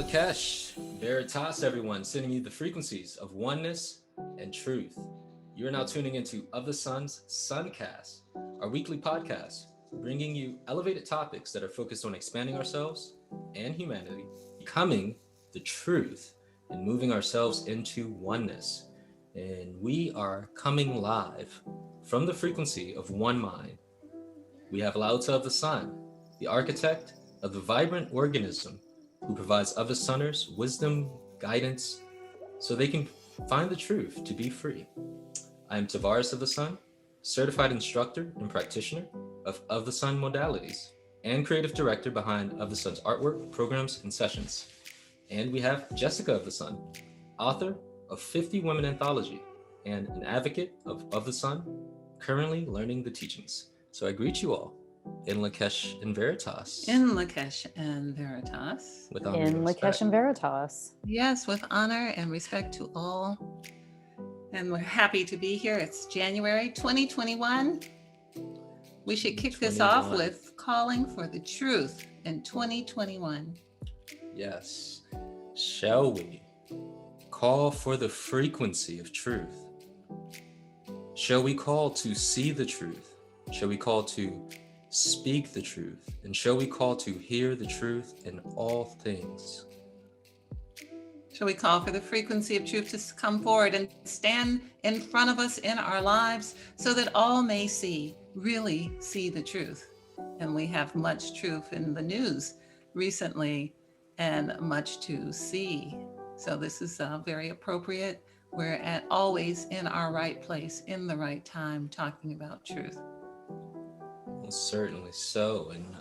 Lakesh, Veritas, everyone, sending you the frequencies of oneness and truth. You are now tuning into Of the Sun's Suncast, our weekly podcast, bringing you elevated topics that are focused on expanding ourselves and humanity, becoming the truth, and moving ourselves into oneness. And we are coming live from the frequency of one mind. We have LaOta of the Sun, the architect of the vibrant organism who provides other sunners wisdom, guidance, so they can find the truth to be free. I am Tavares of the Sun, certified instructor and practitioner of the Sun modalities, and creative director behind Of the Sun's artwork, programs, and sessions. And we have Jessica of the Sun, author of 50 Women Anthology, and an advocate of the Sun, currently learning the teachings. So I greet you all in Lakesh and Veritas. In Lakesh and Veritas. With honor In and Lakesh respect. and Veritas. Yes, with honor and respect to all. And we're happy to be here. It's January 2021. We should kick this off 21. with calling for the truth in 2021. Yes. Shall we call for the frequency of truth? Shall we call to see the truth? Shall we call to speak the truth? And shall we call to hear the truth in all things? Shall we call for the frequency of truth to come forward and stand in front of us in our lives so that all may see, really see the truth? And we have much truth in the news recently and much to see. So this is very appropriate. We're always in our right place, in the right time, talking about truth. Well, certainly so. And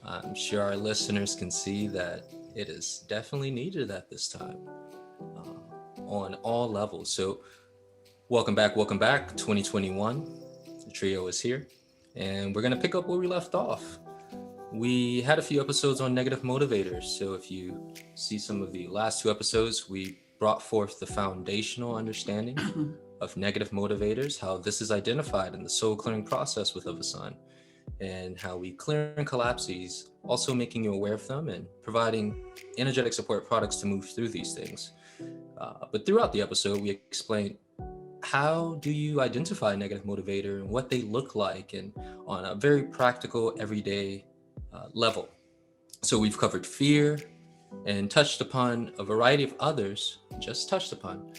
I'm sure our listeners can see that it is definitely needed at this time on all levels. So welcome back, 2021. The trio is here, and we're going to pick up where we left off. We had a few episodes on negative motivators. So if you see some of the last two episodes, we brought forth the foundational understanding of negative motivators, how this is identified in the soul clearing process with Of the Sun, and how we clear and collapse these, also making you aware of them and providing energetic support products to move through these things. But throughout the episode, we explained how do you identify a negative motivator and what they look like, and on a very practical, everyday level. So we've covered fear and touched upon a variety of others, just touched upon,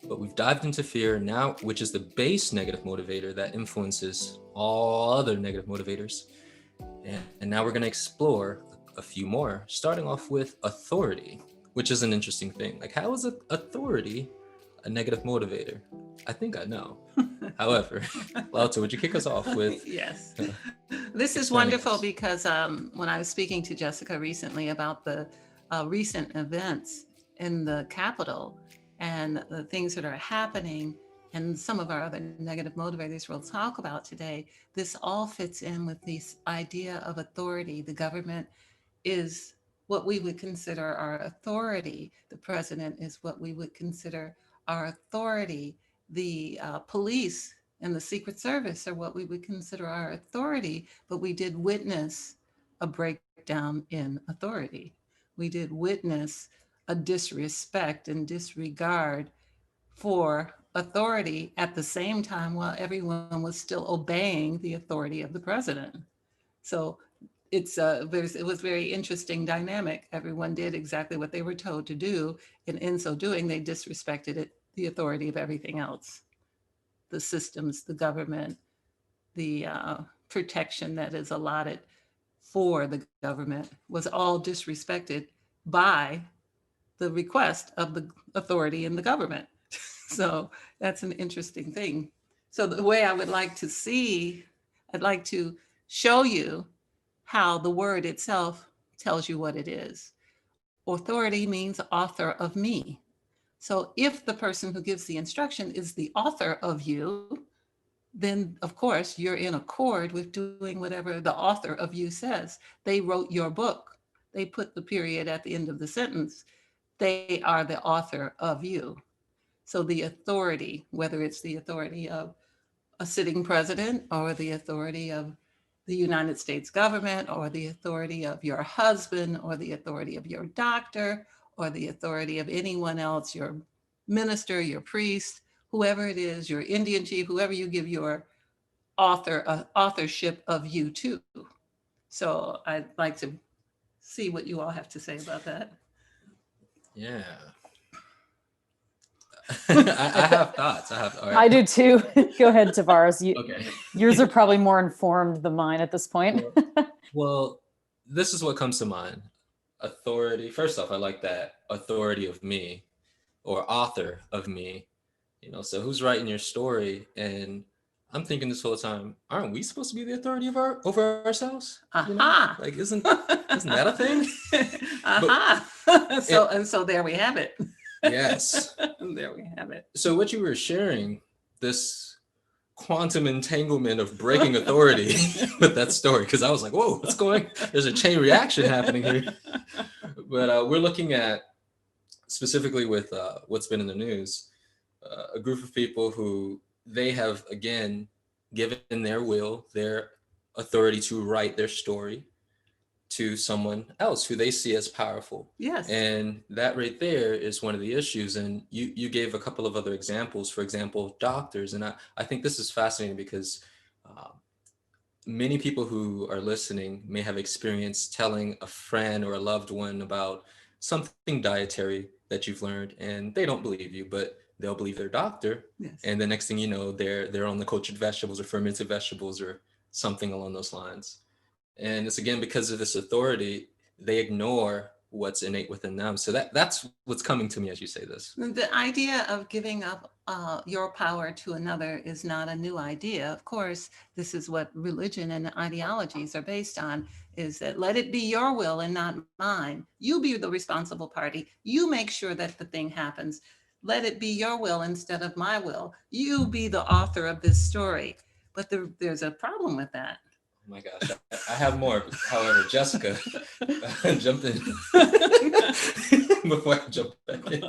but we've dived into fear now, which is the base negative motivator that influences all other negative motivators. And now we're going to explore a few more, starting off with authority, which is an interesting thing. Like, how is authority a negative motivator? I think I know. However, LaOta, would you kick us off with? Yes. This is wonderful because when I was speaking to Jessica recently about the recent events in the Capitol and the things that are happening and some of our other negative motivators we'll talk about today, this all fits in with this idea of authority. The government is what we would consider our authority. The president is what we would consider our authority. The police and the Secret Service are what we would consider our authority, but we did witness a breakdown in authority. We did witness a disrespect and disregard for authority at the same time while everyone was still obeying the authority of the president. So it was very interesting dynamic. Everyone did exactly what they were told to do, and in so doing, they disrespected the authority of everything else. The systems, the government, the protection that is allotted for the government was all disrespected by the request of the authority in the government. So that's an interesting thing. So the way I would like to see, I'd like to show you how the word itself tells you what it is. Authority means author of me. So if the person who gives the instruction is the author of you, then of course you're in accord with doing whatever the author of you says. They wrote your book. They put the period at the end of the sentence. They are the author of you. So the authority, whether it's the authority of a sitting president or the authority of the United States government or the authority of your husband or the authority of your doctor or the authority of anyone else, your minister, your priest, whoever it is, your Indian chief, whoever you give your authorship of you to. So I'd like to see what you all have to say about that. Yeah. I have thoughts. I have. All right. I do too. Go ahead, Tavares. Okay. Yours are probably more informed than mine at this point. Well, this is what comes to mind. Authority. First off, I like that authority of me or author of me. So who's writing your story? And I'm thinking this whole time, aren't we supposed to be the authority of over ourselves? Aha. Like isn't that a thing? Aha. So there we have it. Yes. There we have it. So what you were sharing, this quantum entanglement of breaking authority with that story, because I was like, whoa, what's going? There's a chain reaction happening here. But we're looking at specifically with what's been in the news, a group of people who they have again given their will, their authority to write their story to someone else who they see as powerful. Yes. And that right there is one of the issues. And you gave a couple of other examples, for example, doctors. And I think this is fascinating because many people who are listening may have experienced telling a friend or a loved one about something dietary that you've learned, and they don't believe you, but they'll believe their doctor. Yes. And the next thing you know, they're on the cultured vegetables or fermented vegetables or something along those lines. And it's again because of this authority, they ignore what's innate within them. So that's what's coming to me as you say this. The idea of giving up your power to another is not a new idea. Of course, this is what religion and ideologies are based on, is that let it be your will and not mine. You be the responsible party. You make sure that the thing happens. Let it be your will instead of my will. You be the author of this story. But there's a problem with that. Oh my gosh, I have more. However, Jessica, jump in before I jump back in.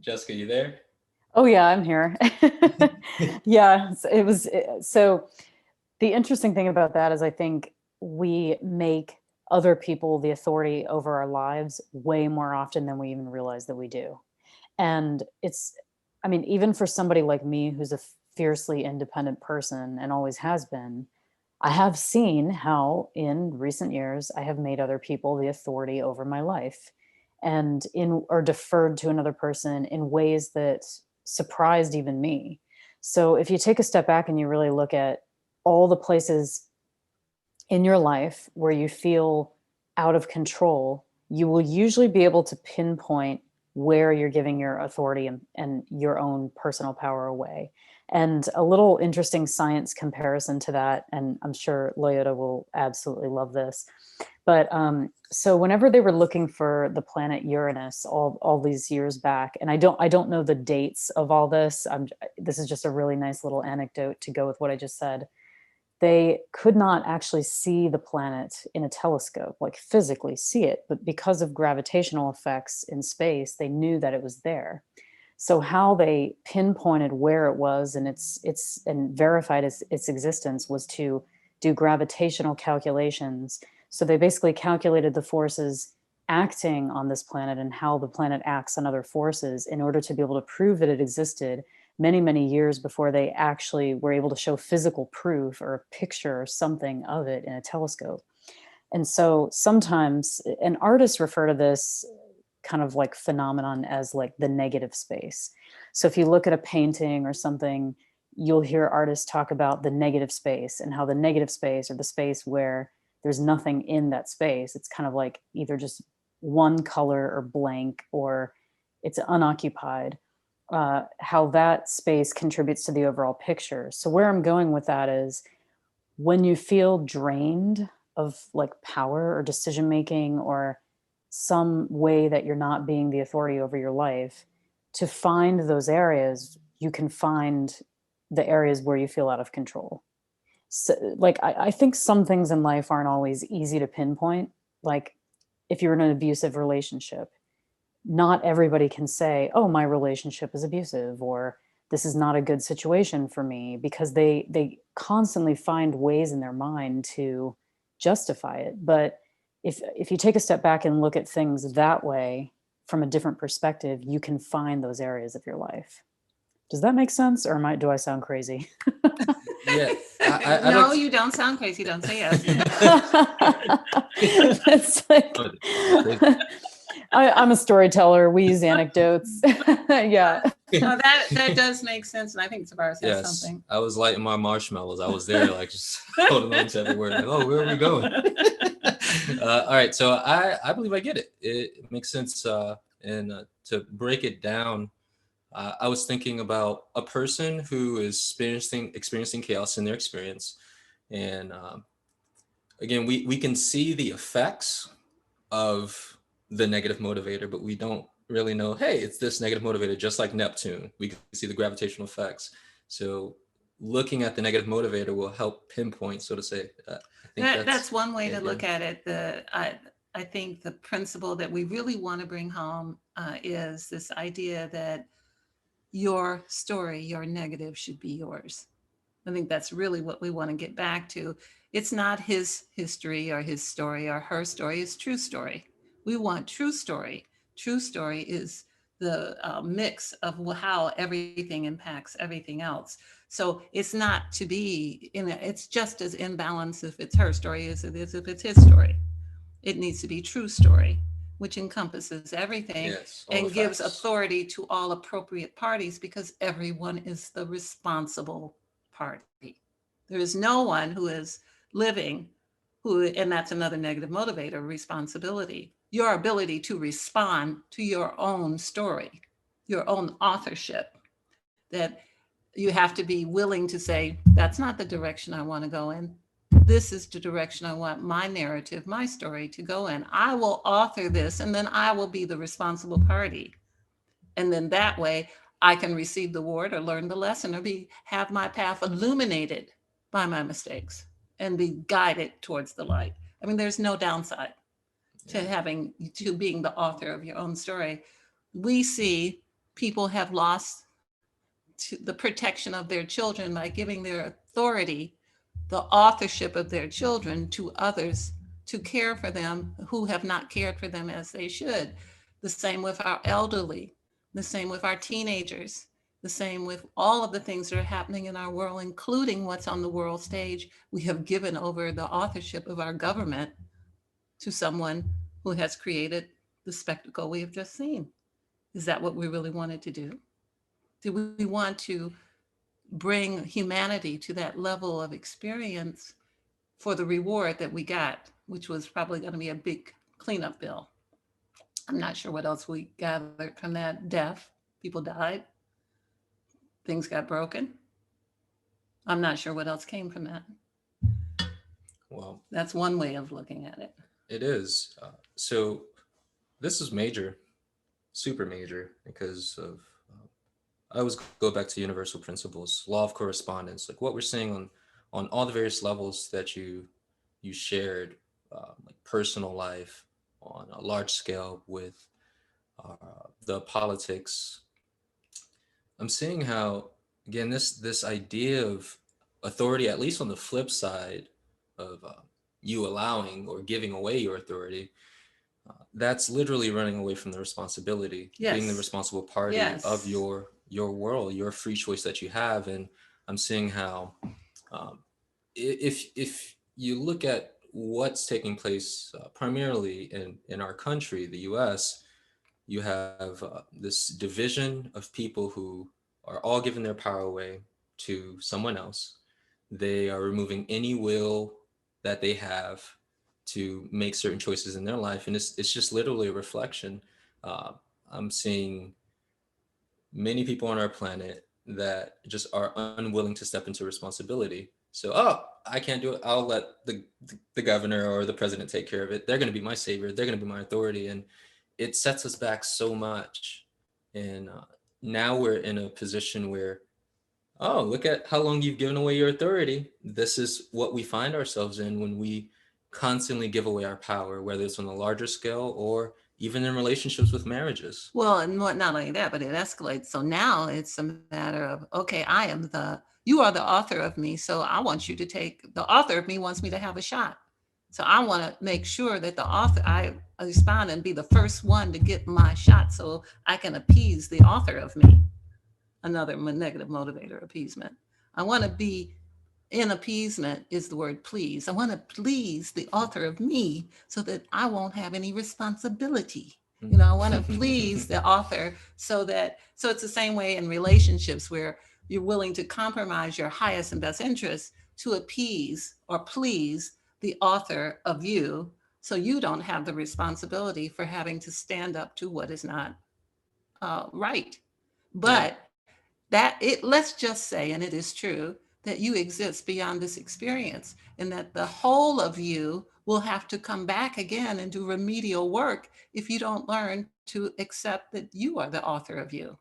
Jessica, you there? Oh yeah, I'm here. Yeah, it was so the interesting thing about that is I think we make other people the authority over our lives way more often than we even realize that we do. And I mean, even for somebody like me who's a fiercely independent person and always has been, I have seen how in recent years I have made other people the authority over my life and or deferred to another person in ways that surprised even me. So if you take a step back and you really look at all the places in your life where you feel out of control, you will usually be able to pinpoint where you're giving your authority and your own personal power away. And a little interesting science comparison to that, and I'm sure LaOta will absolutely love this. But so whenever they were looking for the planet Uranus all these years back, and I don't know the dates of all this. This is just a really nice little anecdote to go with what I just said. They could not actually see the planet in a telescope, like physically see it, but because of gravitational effects in space, they knew that it was there. So how they pinpointed where it was and and verified its existence was to do gravitational calculations. So they basically calculated the forces acting on this planet and how the planet acts on other forces in order to be able to prove that it existed many, many years before they actually were able to show physical proof or a picture or something of it in a telescope. And so sometimes, and artists refer to this kind of like phenomenon as like the negative space. So if you look at a painting or something, you'll hear artists talk about the negative space and how the negative space, or the space where there's nothing in that space, it's kind of like either just one color or blank, or it's unoccupied, how that space contributes to the overall picture. So where I'm going with that is when you feel drained of like power or decision making or some way that you're not being the authority over your life, to find those areas, you can find the areas where you feel out of control. So, like, I think some things in life aren't always easy to pinpoint. Like if you're in an abusive relationship, not everybody can say, oh, my relationship is abusive, or this is not a good situation for me, because they constantly find ways in their mind to justify it. But if you take a step back and look at things that way from a different perspective, you can find those areas of your life. Does that make sense, or do I sound crazy? Yeah, I'd No, like you don't sound crazy. Don't say yes. It's like, I'm a storyteller. We use anecdotes. Yeah. No, that does make sense, and I think Tavares has Yes, something. I was lighting my marshmallows. I was there, like just holding on to every word. Like, oh, where are we going? All right, so I believe I get it. It makes sense. And to break it down, I was thinking about a person who is experiencing chaos in their experience, and again, we can see the effects of the negative motivator, but we don't really know, hey, it's this negative motivator, just like Neptune. We can see the gravitational effects. So looking at the negative motivator will help pinpoint, so to say. I think That's one way yeah, to look at it. I think the principle that we really want to bring home is this idea that your story, your negative, should be yours. I think that's really what we want to get back to. It's not his history or his story or her story, it's true story. We want true story. True story is the mix of how everything impacts everything else. So it's not to be it's just as imbalanced if it's her story as it is if it's his story. It needs to be true story, which encompasses everything yes, all the and gives facts. authority to all appropriate parties because everyone is the responsible party. There is no one who is living and that's another negative motivator, responsibility. Your ability to respond to your own story, your own authorship, that you have to be willing to say, that's not the direction I want to go in. This is the direction I want my narrative, my story to go in. I will author this and then I will be the responsible party. And then that way I can receive the award or learn the lesson or have my path illuminated by my mistakes and be guided towards the light. I mean, there's no downside to being the author of your own story. We see people have lost to the protection of their children by giving their authority, the authorship of their children, to others to care for them who have not cared for them as they should. The same with our elderly, the same with our teenagers, the same with all of the things that are happening in our world, including what's on the world stage. We have given over the authorship of our government to someone who has created the spectacle we have just seen. Is that what we really wanted to do? Do we want to bring humanity to that level of experience for the reward that we got, which was probably going to be a big cleanup bill? I'm not sure what else we gathered from that. Death, people died, things got broken. I'm not sure what else came from that. Well, That's one way of looking at it. it is. So this is major, super major, because of I always go back to universal principles, law of correspondence, like what we're seeing on all the various levels that you shared, like personal life on a large scale with the politics. I'm seeing how, again, this idea of authority, at least on the flip side of you allowing or giving away your authority, that's literally running away from the responsibility, being the Yes. responsible party of Yes. your world, your free choice that you have. And I'm seeing how, if you look at what's taking place primarily in our country, the U.S., you have this division of people who are all giving their power away to someone else. They are removing any will that they have to make certain choices in their life, and it's just literally a reflection. Uh, I'm seeing many people on our planet that just are unwilling to step into responsibility. So, oh, I can't do it. I'll let the governor or the president take care of it. They're going to be my savior. They're going to be my authority, and it sets us back so much. And now we're in a position where, oh, look at how long you've given away your authority. This is what we find ourselves in when we constantly give away our power, whether it's on a larger scale or even in relationships with marriages. Well, and not only that, but it escalates. So now it's a matter of, okay, you are the author of me. So I want you to the author of me wants me to have a shot. So I want to make sure that the author, I respond and be the first one to get my shot so I can appease the author of me. Another negative motivator, appeasement. I want to be in appeasement is the word please. I want to please the author of me so that I won't have any responsibility. You know, I want to please the author so it's the same way in relationships where you're willing to compromise your highest and best interests to appease or please the author of you so you don't have the responsibility for having to stand up to what is not right. Yeah. But let's just say, and it is true, that you exist beyond this experience and that the whole of you will have to come back again and do remedial work if you don't learn to accept that you are the author of you,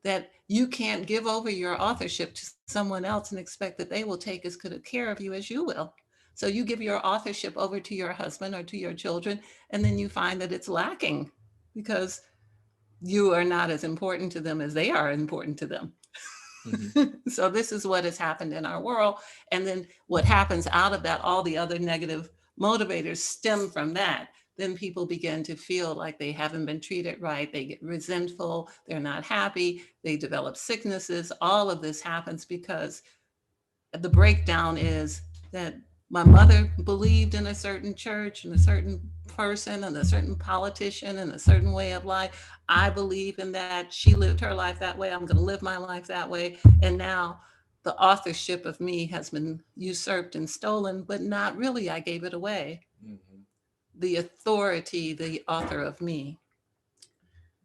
that you can't give over your authorship to someone else and expect that they will take as good a care of you as you will. So you give your authorship over to your husband or to your children, and then you find that it's lacking because you are not as important to them as they are important to them. Hmm. So this is what has happened in our world. And then what happens out of that, all the other negative motivators stem from that. Then people begin to feel like they haven't been treated right. They get resentful. They're not happy. They develop sicknesses. All of this happens because the breakdown is that my mother believed in a certain church and a certain person and a certain politician and a certain way of life. I believe in that. She lived her life that way. I'm going to live my life that way. And now the authorship of me has been usurped and stolen, but not really. I gave it away. Hmm. The authority, the author of me.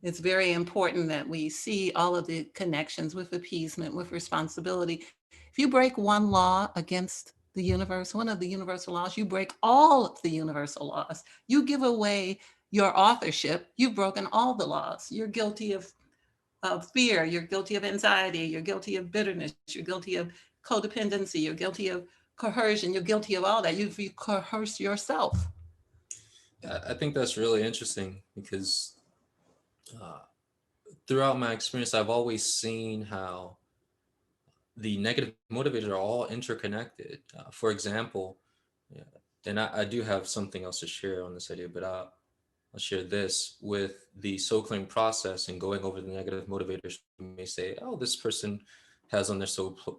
It's very important that we see all of the connections with appeasement, with responsibility. If you break one law against the universe, one of the universal laws, you break all of the universal laws. You give away your authorship, you've broken all the laws. You're guilty of fear, you're guilty of anxiety, you're guilty of bitterness, you're guilty of codependency, you're guilty of coercion, you're guilty of all that. You coerce yourself. I think that's really interesting because uh, throughout my experience, I've always seen how the negative motivators are all interconnected. For example, yeah, and I do have something else to share on this idea, but I'll share this with the soul clearing process and going over the negative motivators. You may say, oh, this person has on their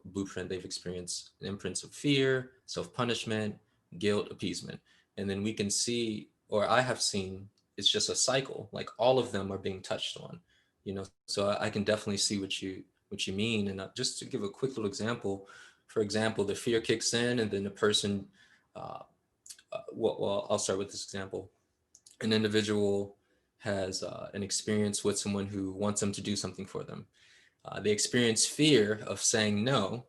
blueprint, they've experienced imprints of fear, self punishment, guilt, appeasement. And then we can see, or I have seen, it's just a cycle. Like all of them are being touched on, so I can definitely see what you mean. And just to give a quick little example, for example, the fear kicks in, and then the person, uh, well, I'll start with this example. An individual has an experience with someone who wants them to do something for them. They experience fear of saying no,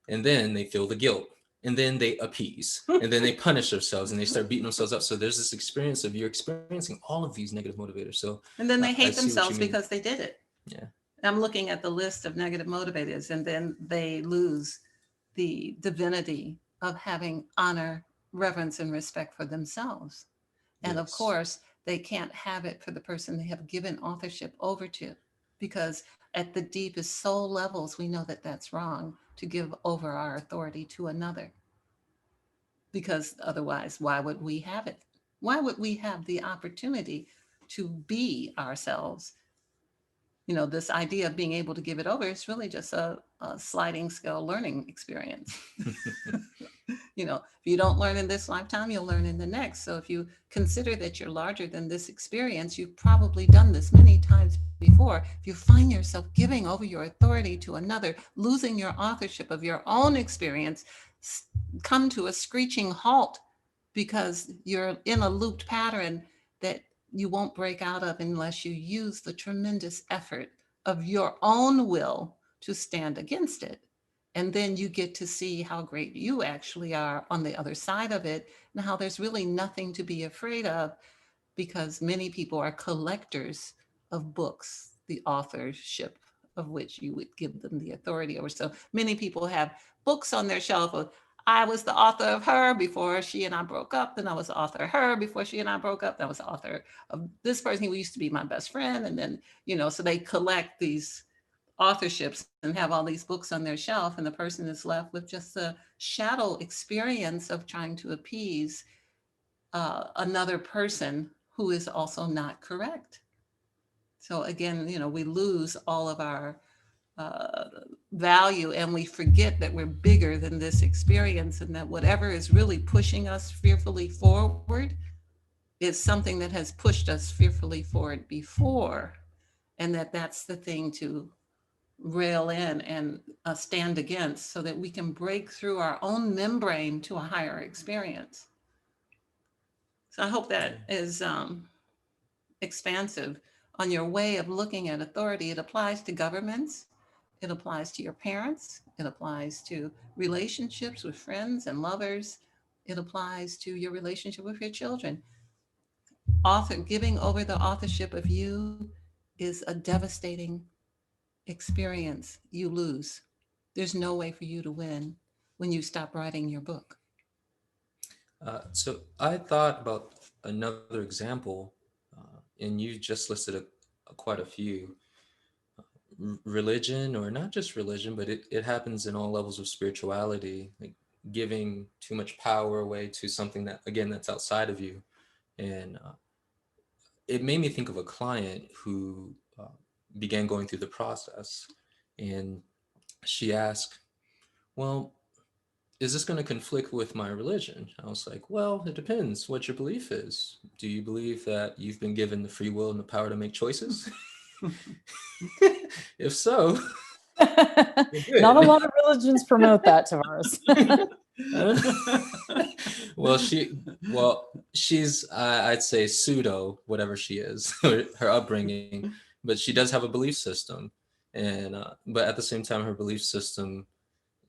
and then they feel the guilt, and then they appease, and then they punish themselves, and they start beating themselves up. So there's this experience of you're experiencing all of these negative motivators. So And then they I hate see what you themselves mean. because they did it. Yeah. I'm looking at the list of negative motivators, and then they lose the divinity of having honor, reverence, and respect for themselves. And of Yes. course, they can't have it for the person they have given authorship over to, because at the deepest soul levels, we know that that's wrong to give over our authority to another. Because otherwise, why would we have it? Why would we have the opportunity to be ourselves? This idea of being able to give it over is really just a sliding scale learning experience. If you don't learn in this lifetime, you'll learn in the next. So if you consider that you're larger than this experience, you've probably done this many times before. If you find yourself giving over your authority to another, losing your authorship of your own experience, come to a screeching halt because you're in a looped pattern that you won't break out of unless you use the tremendous effort of your own will to stand against it. And then you get to see how great you actually are on the other side of it, and how there's really nothing to be afraid of, because many people are collectors of books, the authorship of which you would give them the authority over. So many people have books on their shelf of, I was the author of her before she and I broke up. Then I was the author of her before she and I broke up. Then I was the author of this person who used to be my best friend. And then, so they collect these authorships and have all these books on their shelf. And the person is left with just a shadow experience of trying to appease another person who is also not correct. So again, we lose all of our uh, value, and we forget that we're bigger than this experience, and that whatever is really pushing us fearfully forward is something that has pushed us fearfully forward before, and that's the thing to rail in and stand against, so that we can break through our own membrane to a higher experience. So I hope that is expansive on your way of looking at authority. It applies to governments, it applies to your parents, it applies to relationships with friends and lovers, it applies to your relationship with your children. Giving over the authorship of you is a devastating experience. You lose. There's no way for you to win when you stop writing your book. So I thought about another example, and you just listed quite a few. Religion, or not just religion, but it happens in all levels of spirituality, like giving too much power away to something that, again, that's outside of you. And it made me think of a client who began going through the process, and she asked, well, is this going to conflict with my religion? I was like, well, it depends what your belief is. Do you believe that you've been given the free will and the power to make choices? If so, Not a good. lot of religions promote that, Tavares. well, she's I'd say pseudo whatever she is, her upbringing, but she does have a belief system, and but at the same time, her belief system,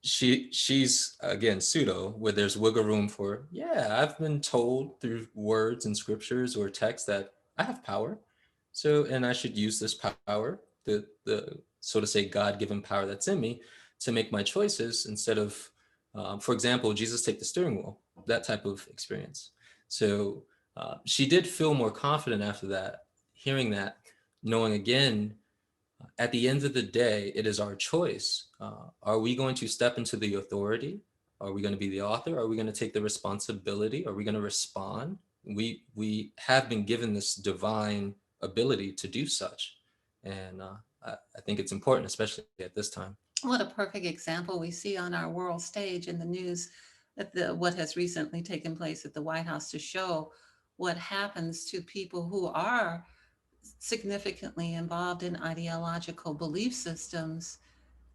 she's again pseudo, where there's wiggle room for, yeah, I've been told through words and scriptures or text that I have power, so, and I should use this power, the so to say God-given power that's in me, to make my choices instead of, for example, Jesus take the steering wheel, that type of experience. So she did feel more confident after that, hearing that, knowing again, at the end of the day, it is our choice. Are we going to step into the authority? Are we going to be the author? Are we going to take the responsibility? Are we going to respond? We have been given this divine ability to do such, and I think it's important, especially at this time. What a perfect example we see on our world stage in the news, at what has recently taken place at the White House, to show what happens to people who are significantly involved in ideological belief systems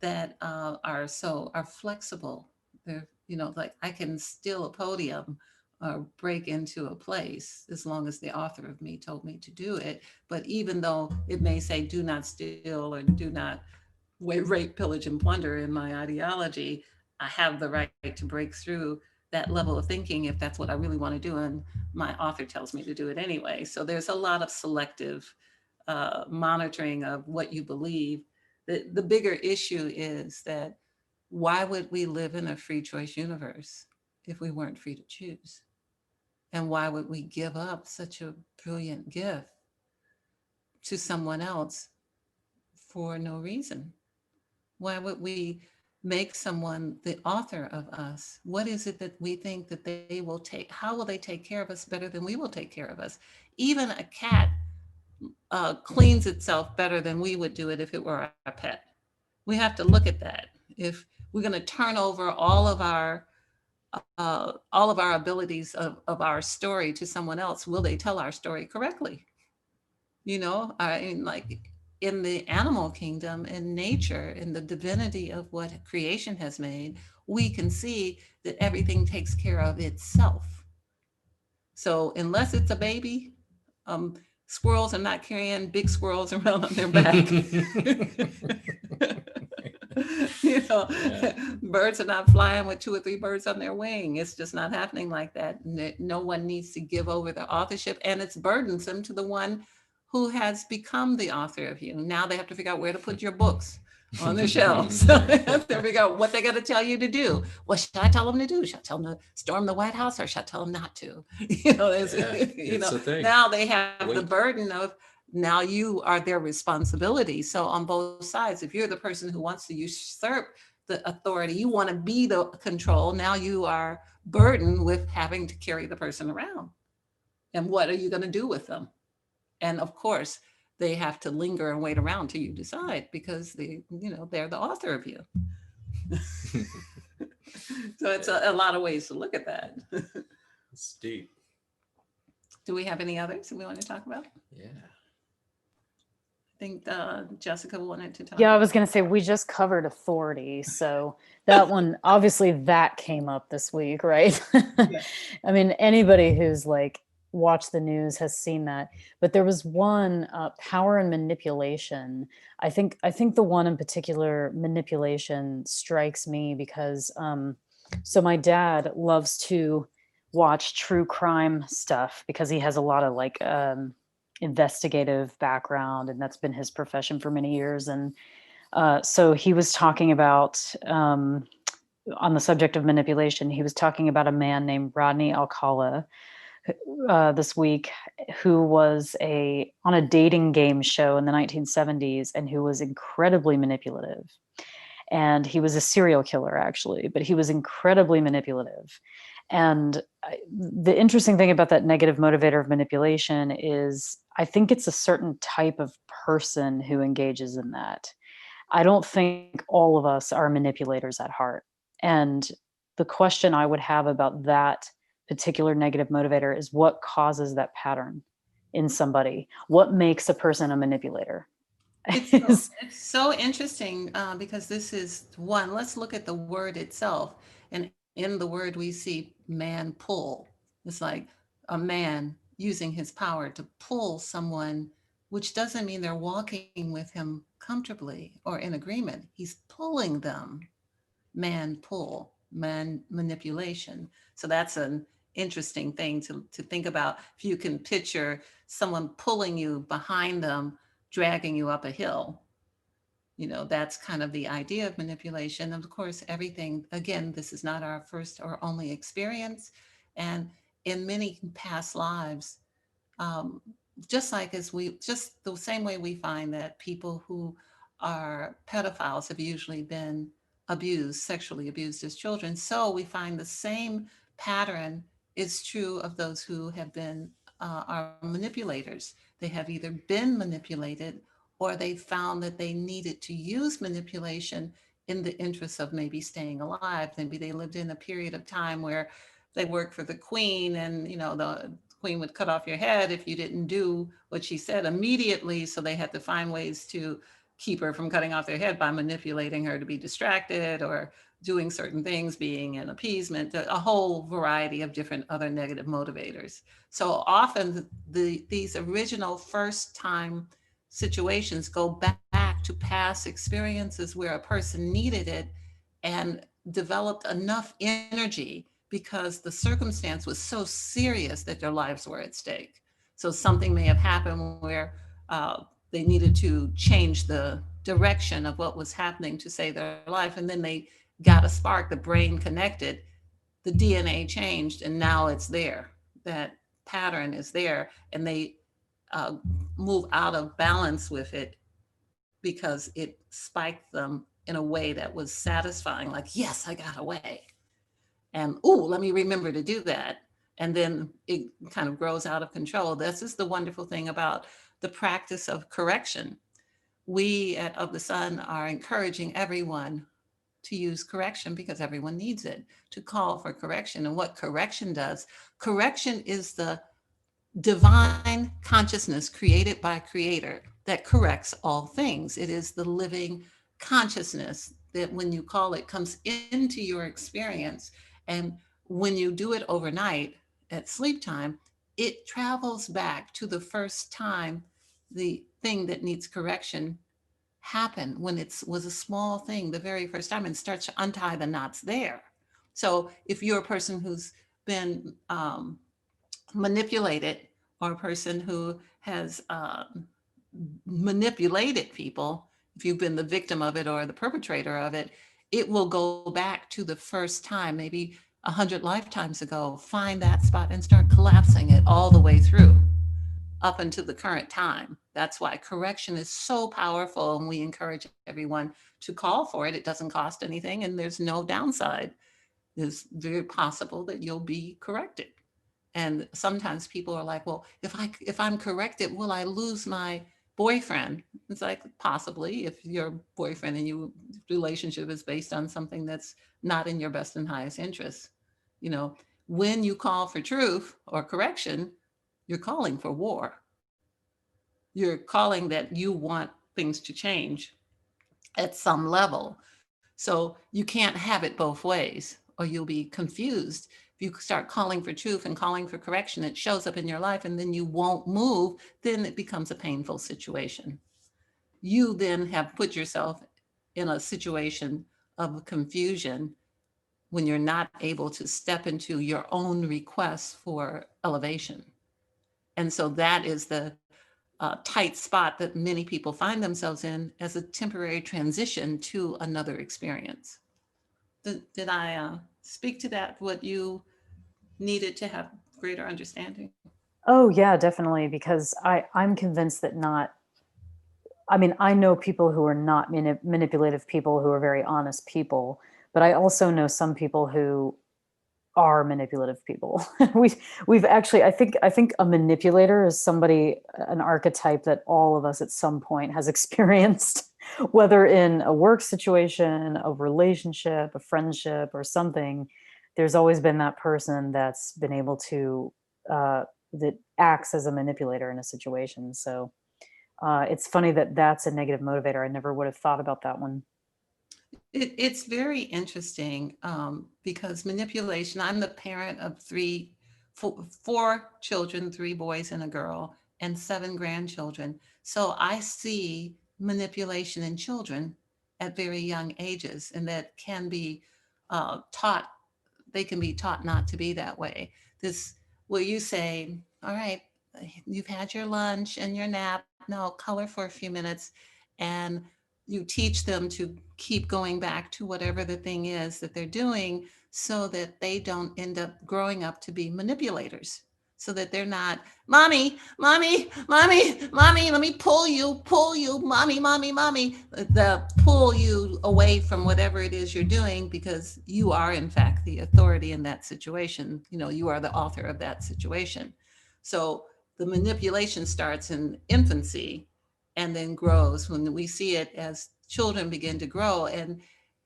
that are flexible. They're, like, I can steal a podium or break into a place as long as the author of me told me to do it. But even though it may say do not steal or do not rape, pillage, and plunder in my ideology, I have the right to break through that level of thinking if that's what I really want to do. And my author tells me to do it anyway. So there's a lot of selective monitoring of what you believe. The bigger issue is that, why would we live in a free choice universe if we weren't free to choose? And why would we give up such a brilliant gift to someone else for no reason? Why would we make someone the author of us? What is it that we think that they will take? How will they take care of us better than we will take care of us? Even a cat cleans itself better than we would do it if it were our pet. We have to look at that. If we're going to turn over all of our abilities of our story to someone else, will they tell our story correctly? I mean, like, in the animal kingdom, in nature, in the divinity of what creation has made, we can see that everything takes care of itself. So unless it's a baby, um, squirrels are not carrying big squirrels around on their back. Yeah. Birds are not flying with 2 or 3 birds on their wing. It's just not happening like that. No one needs to give over the authorship, and it's burdensome to the one who has become the author of you. Now they have to figure out where to put your books on their shelves. So they have to figure out what they got to tell you to do. What should I tell them to do? Should I tell them to storm the White House, or should I tell them not to? Yeah, it's a thing. Now they have the Wait. burden of, now you are their responsibility. So on both sides, if you're the person who wants to usurp the authority, you want to be the control, now you are burdened with having to carry the person around. And what are you going to do with them? And of course, they have to linger and wait around till you decide, because they're the author of you. So it's a lot of ways to look at that. It's deep. Do we have any others that we want to talk about? Yeah. I think Jessica wanted to talk Yeah, I about. was going to say we just covered authority. So that one, obviously that came up this week, right? Yeah. I mean, anybody who's like watched the news has seen that. But there was one, power and manipulation. I think the one in particular, manipulation, strikes me because so my dad loves to watch true crime stuff because he has a lot of like investigative background, and that's been his profession for many years. And so he was talking about, on the subject of manipulation, he was talking about a man named Rodney Alcala this week, who was on a dating game show in the 1970s and who was incredibly manipulative. And he was a serial killer, actually, but he was incredibly manipulative. And the interesting thing about that negative motivator of manipulation is I think it's a certain type of person who engages in that. I don't think all of us are manipulators at heart. And the question I would have about that particular negative motivator is what causes that pattern in somebody? What makes a person a manipulator? It's so interesting because this is one. Let's look at the word itself, and in the word we see man pull. It's like a man using his power to pull someone, which doesn't mean they're walking with him comfortably or in agreement. He's pulling them. Man pull, man manipulation. So that's an interesting thing to think about. If you can picture someone pulling you behind them, dragging you up a hill, that's kind of the idea of manipulation. And of course, everything, again, this is not our first or only experience. And in many past lives, um, just the same way we find that people who are pedophiles have usually been abused, sexually abused as children, so we find the same pattern is true of those who have been are manipulators. They have either been manipulated or they found that they needed to use manipulation in the interest of maybe staying alive. Maybe they lived in a period of time where they worked for the queen, and the queen would cut off your head if you didn't do what she said immediately. So they had to find ways to keep her from cutting off their head by manipulating her to be distracted or doing certain things, being an appeasement, a whole variety of different other negative motivators. So often these original first time situations go back to past experiences where a person needed it and developed enough energy because the circumstance was so serious that their lives were at stake. So something may have happened where they needed to change the direction of what was happening to save their life. And then they got a spark, the brain connected, the DNA changed, and now it's there. That pattern is there. And they uh, move out of balance with it because it spiked them in a way that was satisfying, like, yes, I got away. And, oh, let me remember to do that. And then it kind of grows out of control. This is the wonderful thing about the practice of correction. We at Of the Sun are encouraging everyone to use correction because everyone needs it, to call for correction. And what correction is the divine consciousness created by Creator that corrects all things. It is the living consciousness that, when you call it, comes into your experience. And when you do it overnight at sleep time, it travels back to the first time the thing that needs correction happened, when it was a small thing the very first time, and starts to untie the knots there. So if you're a person who's been manipulated, or a person who has manipulated people, if you've been the victim of it or the perpetrator of it, it will go back to the first time, maybe 100 lifetimes ago, find that spot and start collapsing it all the way through up until the current time. That's why correction is so powerful, and we encourage everyone to call for it. It doesn't cost anything, and there's no downside. It's very possible that you'll be corrected. And sometimes people are like, well, if I'm corrected, will I lose my boyfriend? It's like, possibly, if your boyfriend and you relationship is based on something that's not in your best and highest interest. You know, when you call for truth or correction, you're calling for war. You're calling that you want things to change at some level. So you can't have it both ways, or you'll be confused. If you start calling for truth and calling for correction, it shows up in your life and then you won't move, then it becomes a painful situation. You then have put yourself in a situation of confusion when you're not able to step into your own request for elevation. And so that is the tight spot that many people find themselves in as a temporary transition to another experience. Did I speak to that, what you needed to have greater understanding? Oh yeah, definitely. Because I'm convinced that not. I mean, I know people who are not manipulative people who are very honest people, but I also know some people who are manipulative people. We've actually, I think a manipulator is somebody, an archetype that all of us at some point has experienced, whether in a work situation, a relationship, a friendship, or something. There's always been that person that's been able to that acts as a manipulator in a situation. So it's funny that that's a negative motivator. I never would have thought about that one. It's very interesting because manipulation. I'm the parent of four children, three boys and a girl, and seven grandchildren. So I see manipulation in children at very young ages, and that can be taught. They can be taught not to be that way. This, where you say, all right, you've had your lunch and your nap, now color for a few minutes, and you teach them to keep going back to whatever the thing is that they're doing, so that they don't end up growing up to be manipulators, so that they're not, mommy, mommy, mommy, mommy, let me pull you, mommy, mommy, mommy, the pull you away from whatever it is you're doing, because you are in fact the authority in that situation. You know, you are the author of that situation. So the manipulation starts in infancy and then grows when we see it as children begin to grow, and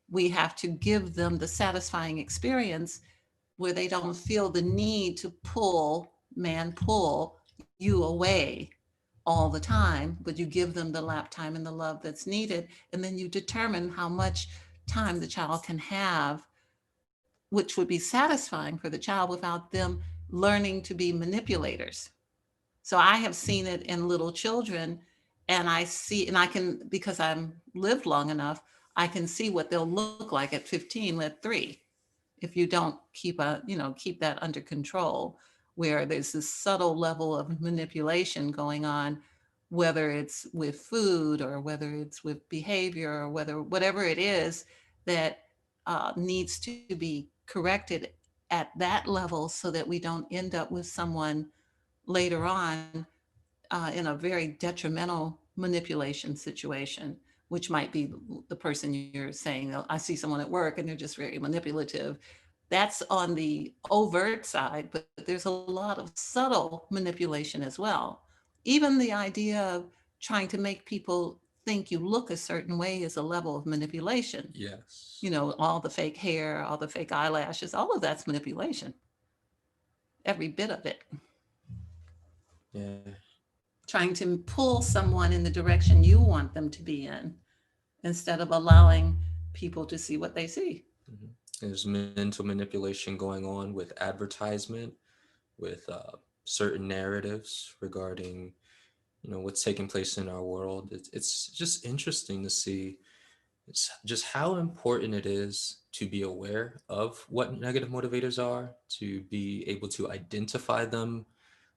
we have to give them the satisfying experience where they don't feel the need to pull you away all the time, but you give them the lap time and the love that's needed. And then you determine how much time the child can have, which would be satisfying for the child without them learning to be manipulators. So I have seen it in little children, and I see, and I can, because I'm lived long enough, I can see what they'll look like at 15, at 3, if you don't keep that under control, where there's this subtle level of manipulation going on, whether it's with food or whether it's with behavior or whatever it is that needs to be corrected at that level, so that we don't end up with someone later on in a very detrimental manipulation situation, which might be the person you're saying, "Oh, I see someone at work and they're just very manipulative." That's on the overt side, but there's a lot of subtle manipulation as well. Even the idea of trying to make people think you look a certain way is a level of manipulation. You Yes. know, all the fake hair, all the fake eyelashes, all of that's manipulation, every bit of it. Yeah. Trying to pull someone in the direction you want them to be in, instead of allowing people to see what they see. Mhm. There's mental manipulation going on with advertisement, with certain narratives regarding, what's taking place in our world. It's just interesting to see just how important it is to be aware of what negative motivators are, to be able to identify them,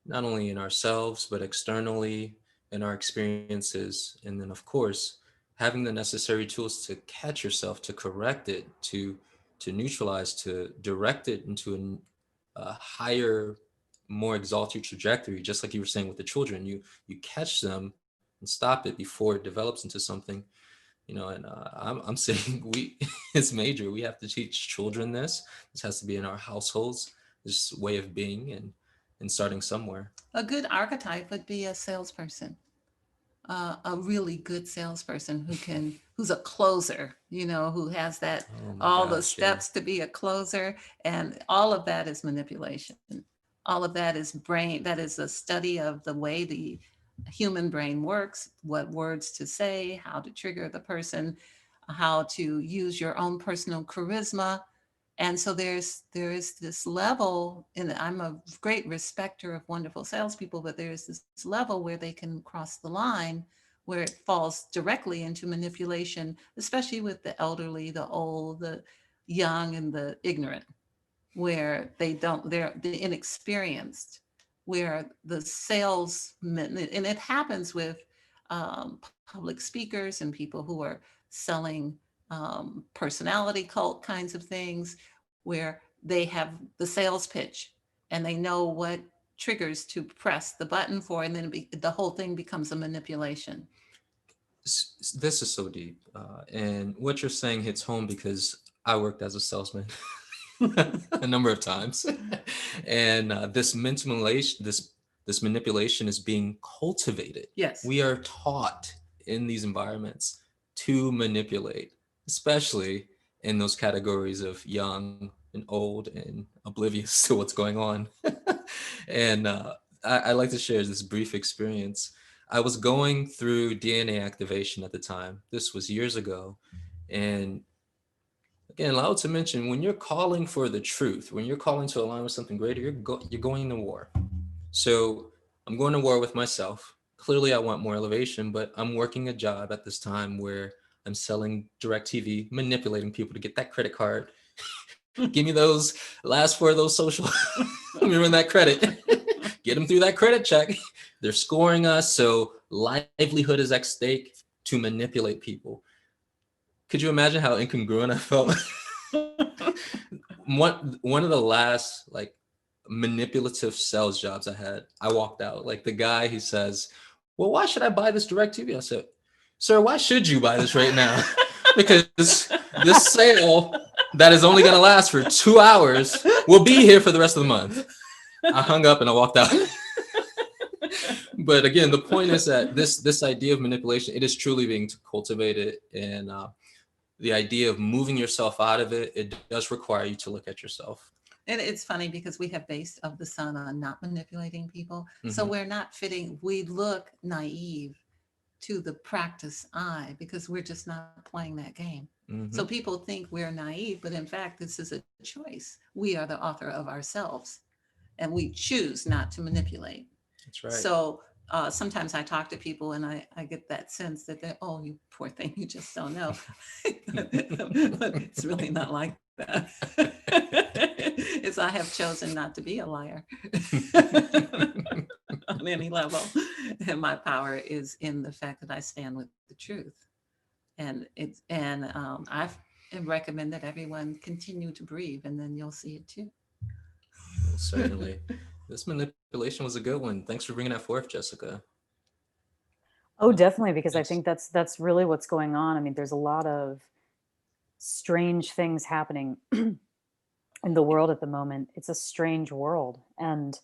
not only in ourselves, but externally in our experiences. And then, of course, having the necessary tools to catch yourself, to correct it, to neutralize, to direct it into a higher, more exalted trajectory. Just like you were saying with the children, you catch them and stop it before it develops into something. And I'm saying it's major. We have to teach children this. This has to be in our households, this way of being. And and starting somewhere. A good archetype would be a salesperson, a really good salesperson who's a closer, who has that, Oh my all the gosh, yeah. steps to be a closer. And all of that is manipulation. All of that is brain, that is a study of the way the human brain works, what words to say, how to trigger the person, how to use your own personal charisma. And so there is this level, and I'm a great respecter of wonderful salespeople, but there is this level where they can cross the line, where it falls directly into manipulation, especially with the elderly, the old, the young, and the ignorant, where they're the inexperienced, where the salesmen, and it happens with public speakers and people who are selling personality cult kinds of things, where they have the sales pitch and they know what triggers to press the button for, and then the whole thing becomes a manipulation. This is so deep, and what you're saying hits home because I worked as a salesman a number of times, and this manipulation is being cultivated. Yes. We are taught in these environments to manipulate, especially in those categories of young and old and oblivious to what's going on. And I like to share this brief experience. I was going through DNA activation at the time. This was years ago. And again, LaOta mentioned when you're calling for the truth, when you're calling to align with something greater, you're going to war. So I'm going to war with myself. Clearly, I want more elevation, but I'm working a job at this time where I'm selling direct TV, manipulating people to get that credit card. Give me those last four of those social. Let me run that credit. Get them through that credit check. They're scoring us. So livelihood is at stake to manipulate people. Could you imagine how incongruent I felt? One of the last like manipulative sales jobs I had, I walked out. Like the guy, he says, "Well, why should I buy this direct TV?" I said, "Sir, why should you buy this right now?" Because this sale that is only going to last for 2 hours will be here for the rest of the month. I hung up and I walked out. But again, the point is that this idea of manipulation, it is truly being cultivated, and the idea of moving yourself out of it, it does require you to look at yourself. And it's funny because we have based of the sun on not manipulating people. So Mm-hmm. we're not fitting, we look naive to the practice eye because we're just not playing that game. So Mm-hmm. people think we're naive, but in fact, this is a choice. We are the author of ourselves and we choose not to manipulate. That's right. So sometimes I talk to people and I get that sense that they're, oh, you poor thing, you just don't know. But it's really not like that. It's I have chosen not to be a liar on any level. And my power is in the fact that I stand with the truth. I recommend that everyone continue to breathe and then you'll see it too. Well, certainly. This manipulation was a good one. Thanks for bringing that forth, Jessica. Oh, definitely, because I Thanks. think that's really what's going on. I mean, there's a lot of strange things happening in the world at the moment. It's a strange world, and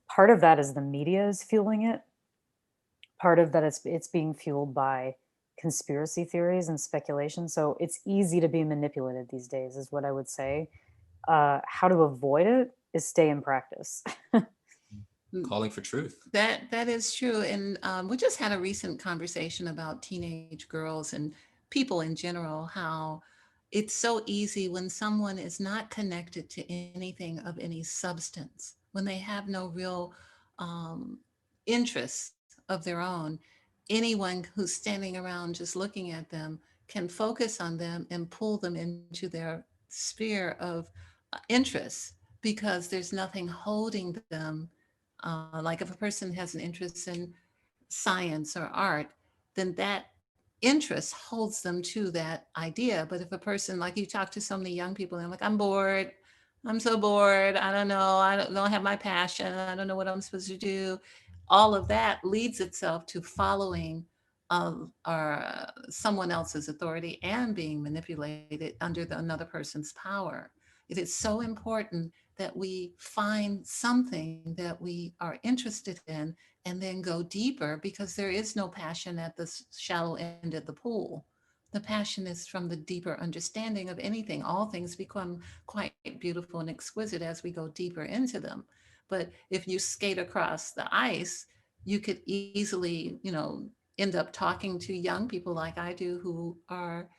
part of that is the media is fueling it. Part of that is it's being fueled by conspiracy theories and speculation. So it's easy to be manipulated these days, is what I would say. How to avoid it is stay in practice. Calling for truth. That is true. And we just had a recent conversation about teenage girls and people in general, how it's so easy when someone is not connected to anything of any substance, when they have no real um, interests of their own, anyone who's standing around just looking at them can focus on them and pull them into their sphere of interest because there's nothing holding them. Like if a person has an interest in science or art, then that interest holds them to that idea. But if a person, like you talk to so many young people, and they're like, I'm bored, I'm so bored, I don't know, I don't have my passion, I don't know what I'm supposed to do. All of that leads itself to following or someone else's authority and being manipulated under another person's power. It is so important that we find something that we are interested in and then go deeper, because there is no passion at the shallow end of the pool. The passion is from the deeper understanding of anything. All things become quite beautiful and exquisite as we go deeper into them. But if you skate across the ice, you could easily, end up talking to young people like I do, who are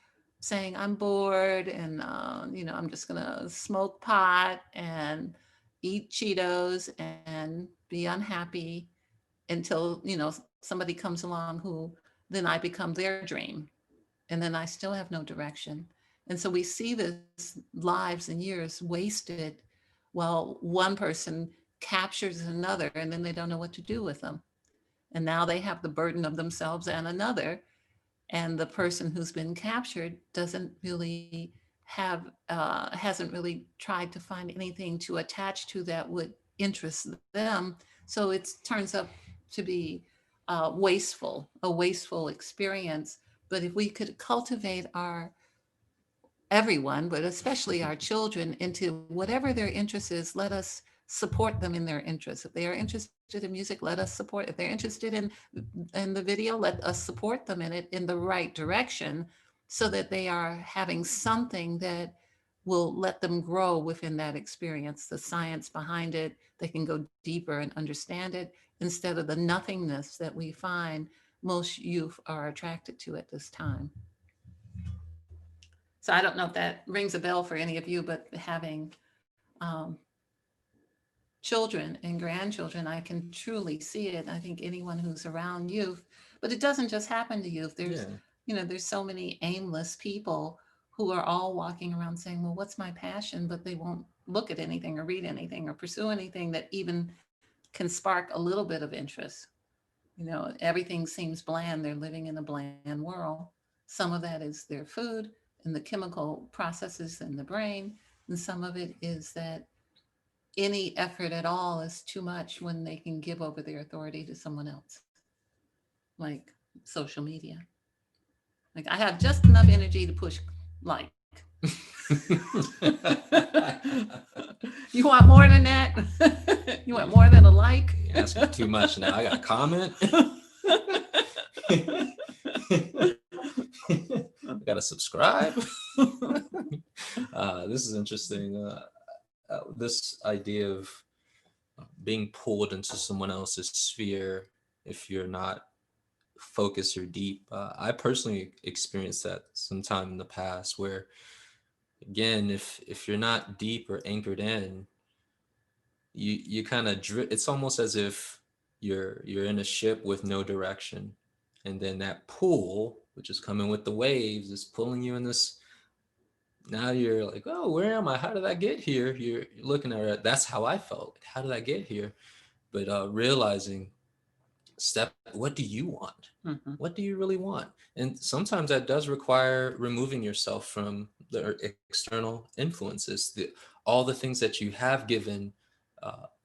saying, I'm bored, and I'm just gonna smoke pot and eat Cheetos and be unhappy until somebody comes along who then I become their dream, and then I still have no direction. And so we see this lives and years wasted while one person captures another, and then they don't know what to do with them. And now they have the burden of themselves and another, and the person who's been captured doesn't really hasn't really tried to find anything to attach to that would interest them. So it turns up to be a wasteful experience. But if we could cultivate our everyone, but especially our children, into whatever their interest is, let us support them in their interests. If they are interested in music, let us support. If they're interested in the video, let us support them in it in the right direction, so that they are having something that will let them grow within that experience, the science behind it. They can go deeper and understand it, instead of the nothingness that we find most youth are attracted to at this time. So I don't know if that rings a bell for any of you, but having um, children and grandchildren, I can truly see it. I think anyone who's around youth, but it doesn't just happen to youth. Yeah. There's so many aimless people who are all walking around saying, well, what's my passion? But they won't look at anything or read anything or pursue anything that even can spark a little bit of interest. Everything seems bland. They're living in a bland world. Some of that is their food and the chemical processes in the brain. And some of it is that any effort at all is too much when they can give over their authority to someone else, like social media. Like, I have just enough energy to push like. You want more than that? You want more than a like? You're asking for too much now. I got a comment. I got to subscribe. This is interesting. This idea of being pulled into someone else's sphere if you're not focused or deep. I personally experienced that sometime in the past, where again, if you're not deep or anchored in, you kind of it's almost as if you're in a ship with no direction, and then that pull, which is coming with the waves, is pulling you in this. Now you're like, oh, where am I? How did I get here? You're looking at it. That's how I felt. How did I get here? But realizing, what do you want? Mhm. What do you really want? And sometimes that does require removing yourself from the external influences, all the things that you have given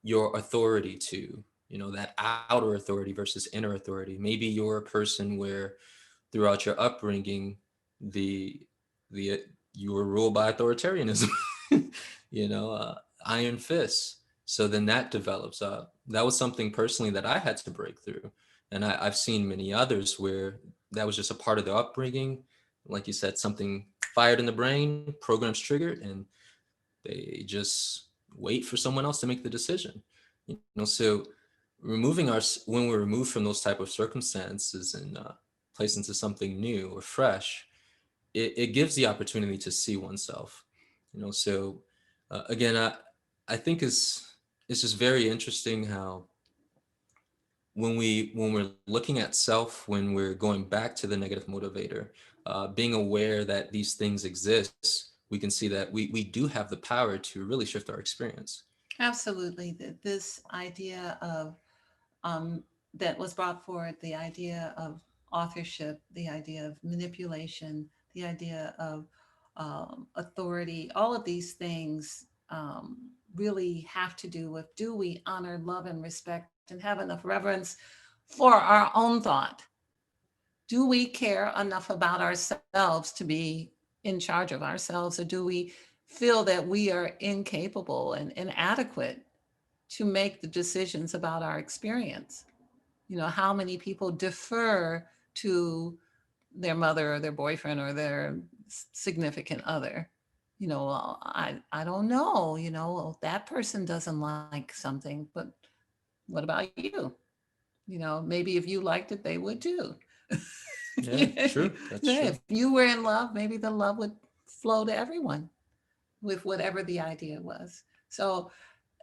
your authority to, that outer authority versus inner authority. Maybe you're a person where throughout your upbringing, the the you were ruled by authoritarianism, iron fists. So then that develops. That was something personally that I had to break through, and I've seen many others where that was just a part of their upbringing. Like you said, something fired in the brain, programs triggered, and they just wait for someone else to make the decision. So when we're removed from those type of circumstances and placed into something new or fresh, it gives the opportunity to see oneself. So again, I think it's just very interesting how when we're looking at self, when we're going back to the negative motivator, being aware that these things exist, we can see that we do have the power to really shift our experience. Absolutely. This idea of that was brought forward, the idea of authorship, the idea of manipulation, the idea of authority, all of these things really have to do with, do we honor, love, and respect and have enough reverence for our own thought? Do we care enough about ourselves to be in charge of ourselves, or do we feel that we are incapable and inadequate to make the decisions about our experience. You know, how many people defer to their mother or their boyfriend or their significant other? You know, well, I don't know, you know, well, that person doesn't like something, but what about you? You know, maybe if you liked it, they would too. Yeah, true. That's Yeah, true. if you were in love, maybe the love would flow to everyone with whatever the idea was. So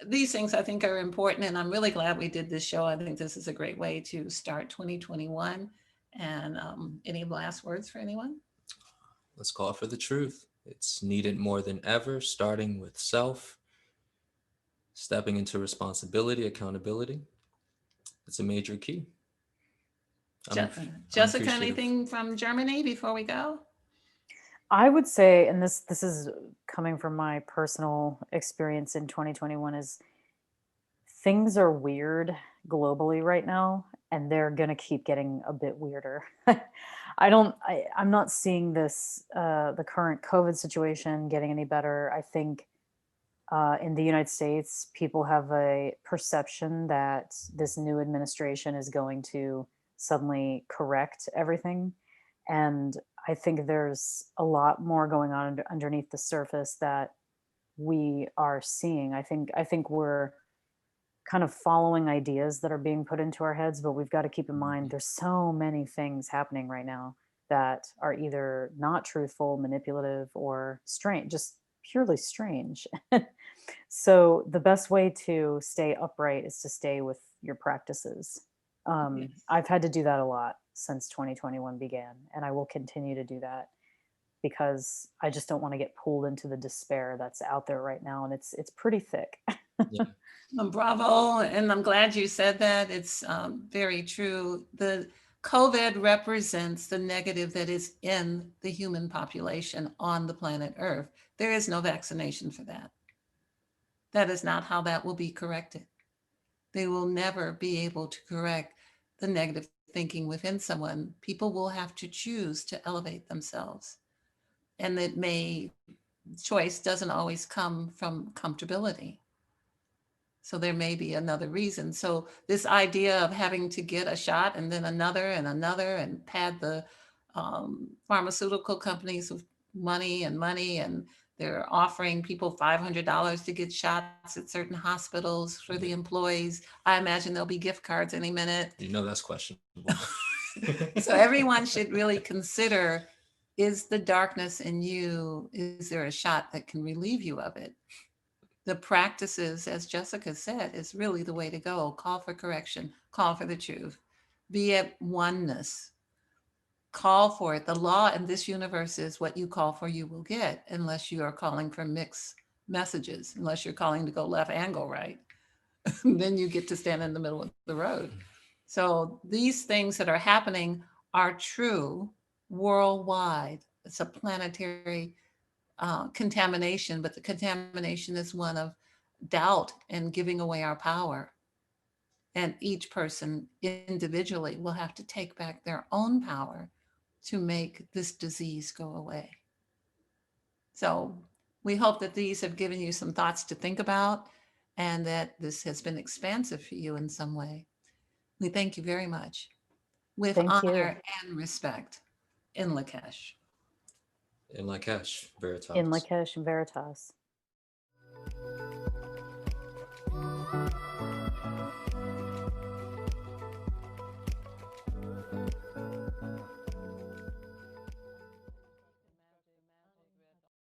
these things I think are important, and I'm really glad we did this show. I think this is a great way to start 2021. And any last words for anyone? Let's call for the truth. It's needed more than ever, starting with self, stepping into responsibility, accountability. It's a major key. I'm I'm Jessica, appreciative. anything from Germany before we go? I would say, and this is coming from my personal experience in 2021, is things are weird globally right now, and they're going to keep getting a bit weirder. I'm not seeing this, the current COVID situation getting any better. I think in the United States, people have a perception that this new administration is going to suddenly correct everything. And I think there's a lot more going on underneath the surface that we are seeing. I think we're kind of following ideas that are being put into our heads, but we've got to keep in mind Mhm. there's so many things happening right now that are either not truthful, manipulative, or strange, just purely strange. So the best way to stay upright is to stay with your practices. Yes. I've had to do that a lot since 2021 began, and I will continue to do that because I just don't want to get pulled into the despair that's out there right now, and it's pretty thick. Yeah. Bravo. And I'm glad you said that. It's very true. The COVID represents the negative that is in the human population on the planet Earth. There is no vaccination for that. That is not how that will be corrected. They will never be able to correct the negative thinking within someone. People will have to choose to elevate themselves. And it may, choice doesn't always come from comfortability. So there may be another reason. So this idea of having to get a shot and then another and another and pad the pharmaceutical companies with money, and they're offering people $500 to get shots at certain hospitals for the Yeah. employees. I imagine there'll be gift cards any minute. You know that's questionable. So everyone should really consider, is the darkness in you, is there a shot that can relieve you of it? The practices, as Jessica said, is really the way to go. Call for correction, call for the truth, be at oneness, call for it. The law in this universe is what you call for, you will get, unless you are calling for mixed messages, unless you're calling to go left and go right. Then you get to stand in the middle of the road. So these things that are happening are true worldwide. It's a planetary contamination, but the contamination is one of doubt and giving away our power. And each person individually will have to take back their own power to make this disease go away. So we hope that these have given you some thoughts to think about and that this has been expansive for you in some way. We thank you very much with Thank you. honor and respect in Lakesh. In Lakesh, In Veritas. Lakesh Veritas.